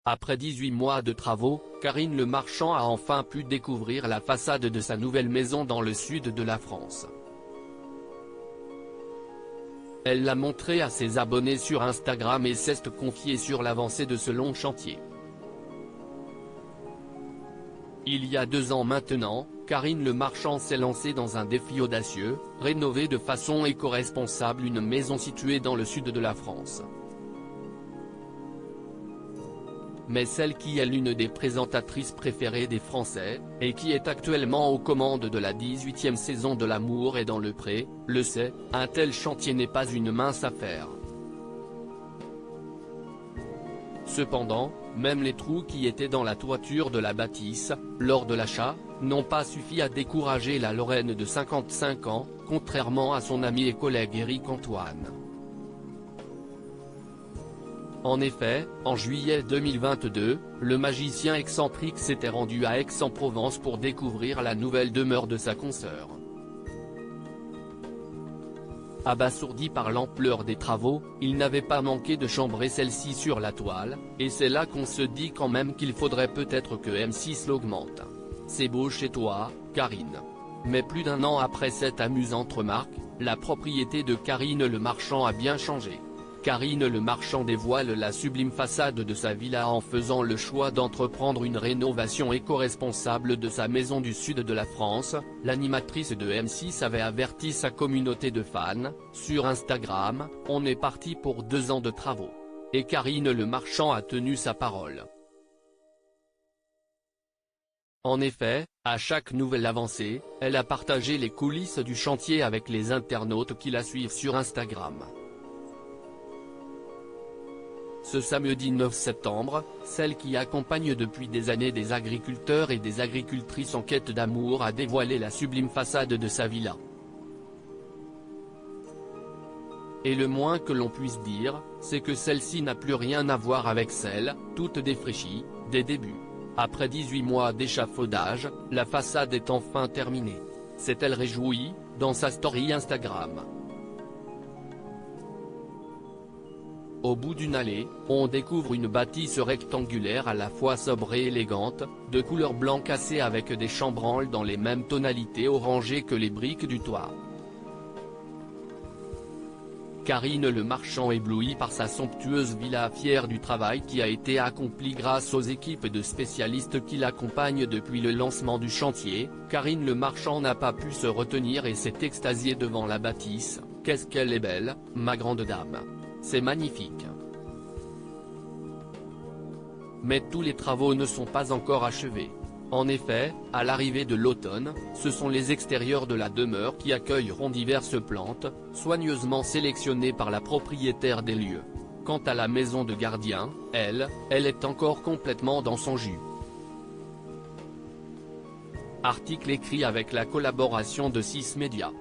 Après 18 mois de travaux, Karine Le Marchand a enfin pu découvrir la façade de sa nouvelle maison dans le sud de la France. Elle l'a montré à ses abonnés sur Instagram et s'est confiée sur l'avancée de ce long chantier. Il y a 2 ans maintenant, Karine Le Marchand s'est lancée dans un défi audacieux, rénover de façon éco-responsable une maison située dans le sud de la France. Mais celle qui est l'une des présentatrices préférées des Français, et qui est actuellement aux commandes de la 18e saison de L'amour est dans le pré, le sait, un tel chantier n'est pas une mince affaire. Cependant, même les trous qui étaient dans la toiture de la bâtisse, lors de l'achat, n'ont pas suffi à décourager la Lorraine de 55 ans, contrairement à son ami et collègue Éric Antoine. En effet, en juillet 2022, le magicien excentrique s'était rendu à Aix-en-Provence pour découvrir la nouvelle demeure de sa consoeur. Abasourdi par l'ampleur des travaux, il n'avait pas manqué de chambrer celle-ci sur la toile, et c'est là qu'on se dit quand même qu'il faudrait peut-être que M6 l'augmente. C'est beau chez toi, Karine. Mais plus d'1 an après cette amusante remarque, la propriété de Karine Le Marchand a bien changé. Karine Le Marchand dévoile la sublime façade de sa villa en faisant le choix d'entreprendre une rénovation éco-responsable de sa maison du sud de la France. L'animatrice de M6 avait averti sa communauté de fans, sur Instagram, « On est parti pour 2 ans de travaux ». Et Karine Le Marchand a tenu sa parole. En effet, à chaque nouvelle avancée, elle a partagé les coulisses du chantier avec les internautes qui la suivent sur Instagram. Ce samedi 9 septembre, celle qui accompagne depuis des années des agriculteurs et des agricultrices en quête d'amour a dévoilé la sublime façade de sa villa. Et le moins que l'on puisse dire, c'est que celle-ci n'a plus rien à voir avec celle, toute défraîchie, des débuts. Après 18 mois d'échafaudage, la façade est enfin terminée. S'est-elle réjouie, dans sa story Instagram. Au bout d'une allée, on découvre une bâtisse rectangulaire à la fois sobre et élégante, de couleur blanc cassé avec des chambranles dans les mêmes tonalités orangées que les briques du toit. Karine Le Marchand éblouie par sa somptueuse villa fière du travail qui a été accompli grâce aux équipes de spécialistes qui l'accompagnent depuis le lancement du chantier. Karine Le Marchand n'a pas pu se retenir et s'est extasiée devant la bâtisse. « Qu'est-ce qu'elle est belle, ma grande dame. C'est magnifique. » Mais tous les travaux ne sont pas encore achevés. En effet, à l'arrivée de l'automne, ce sont les extérieurs de la demeure qui accueilleront diverses plantes, soigneusement sélectionnées par la propriétaire des lieux. Quant à la maison de gardien, elle est encore complètement dans son jus. Article écrit avec la collaboration de 6 médias.